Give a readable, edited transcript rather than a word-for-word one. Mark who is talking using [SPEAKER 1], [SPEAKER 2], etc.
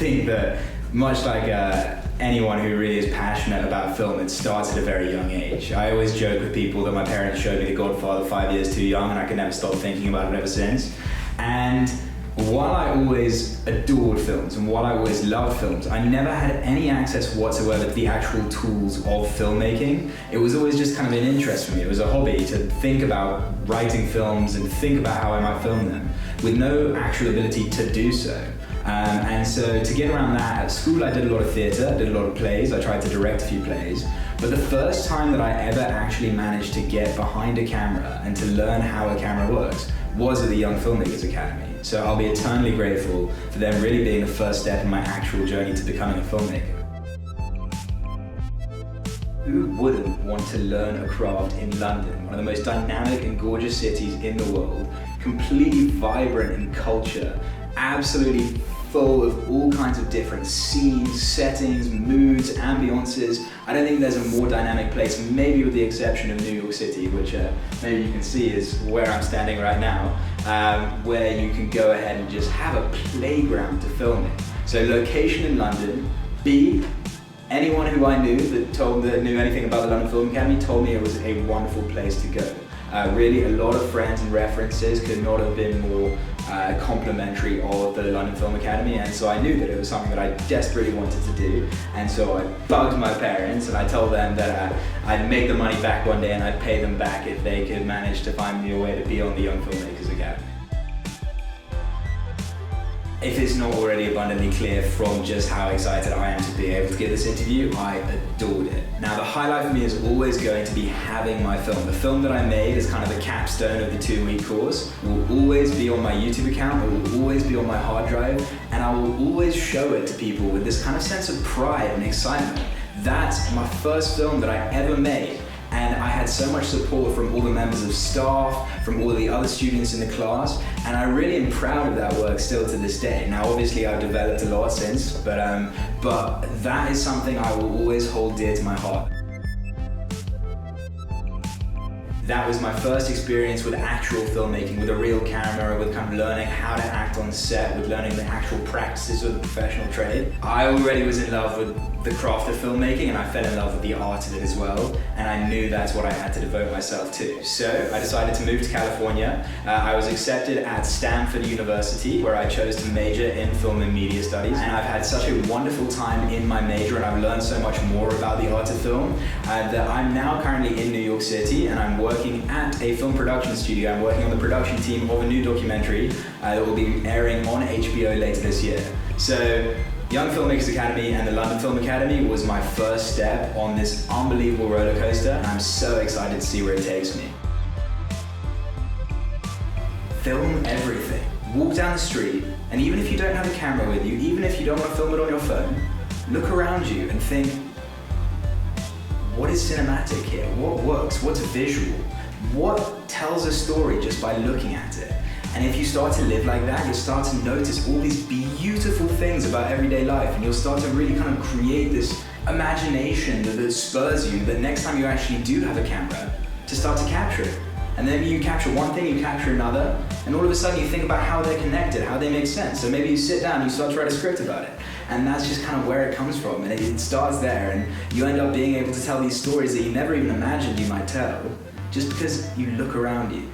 [SPEAKER 1] think that much like anyone who really is passionate about film, it starts at a very young age. I always joke with people that my parents showed me The Godfather 5 years too young, and I could never stop thinking about it ever since. And while I always adored films and while I always loved films, I never had any access whatsoever to the actual tools of filmmaking. It was always just kind of an interest for me. It was a hobby to think about writing films and think about how I might film them, with no actual ability to do so. And so to get around that, at school I did a lot of theatre, I did a lot of plays, I tried to direct a few plays, but the first time that I ever actually managed to get behind a camera and to learn how a camera works was at the Young Filmmakers Academy. So I'll be eternally grateful for them really being the first step in my actual journey to becoming a filmmaker. Who wouldn't want to learn a craft in London, one of the most dynamic and gorgeous cities in the world, completely vibrant in culture, absolutely full of all kinds of different scenes, settings, moods, ambiances. I don't think there's a more dynamic place, maybe with the exception of New York City, which maybe you can see is where I'm standing right now, where you can go ahead and just have a playground to film it. So location in London. B, anyone who I knew that knew anything about the London Film Academy told me it was a wonderful place to go. Really, a lot of friends and references could not have been more complimentary of the London Film Academy, and so I knew that it was something that I desperately wanted to do, and so I bugged my parents and I told them that I'd make the money back one day and I'd pay them back if they could manage to find me a way to be on the Young Filmmakers Academy. If it's not already abundantly clear from just how excited I am to be able to give this interview, I adored it. Now the highlight for me is always going to be having my film. The film that I made is kind of the capstone of the 2-week course. It will always be on my YouTube account, it will always be on my hard drive, and I will always show it to people with this kind of sense of pride and excitement. That's my first film that I ever made. And I had so much support from all the members of staff, from all the other students in the class, and I really am proud of that work still to this day. Now obviously I've developed a lot since, but that is something I will always hold dear to my heart. That was my first experience with actual filmmaking, with a real camera, with kind of learning how to act on set, with learning the actual practices of the professional trade. I already was in love with the craft of filmmaking, and I fell in love with the art of it as well, and I knew that's what I had to devote myself to. So I decided to move to California. I was accepted at Stanford University, where I chose to major in film and media studies, and I've had such a wonderful time in my major, and I've learned so much more about the art of film that I'm now currently in New York City, and I'm working at a film production studio. I'm working on the production team of a new documentary that will be airing on HBO later this year. So Young Filmmakers Academy and the London Film Academy was my first step on this unbelievable roller coaster, and I'm so excited to see where it takes me. Film everything. Walk down the street, and even if you don't have a camera with you, even if you don't want to film it on your phone, look around you and think, what is cinematic here? What works? What's visual? What tells a story just by looking at it? And if you start to live like that, you'll start to notice all these beautiful things about everyday life, and you'll start to really kind of create this imagination that spurs you, that next time you actually do have a camera, to start to capture it. And then you capture one thing, you capture another, and all of a sudden you think about how they're connected, how they make sense. So maybe you sit down and you start to write a script about it. And that's just kind of where it comes from, and it starts there, and you end up being able to tell these stories that you never even imagined you might tell, just because you look around you.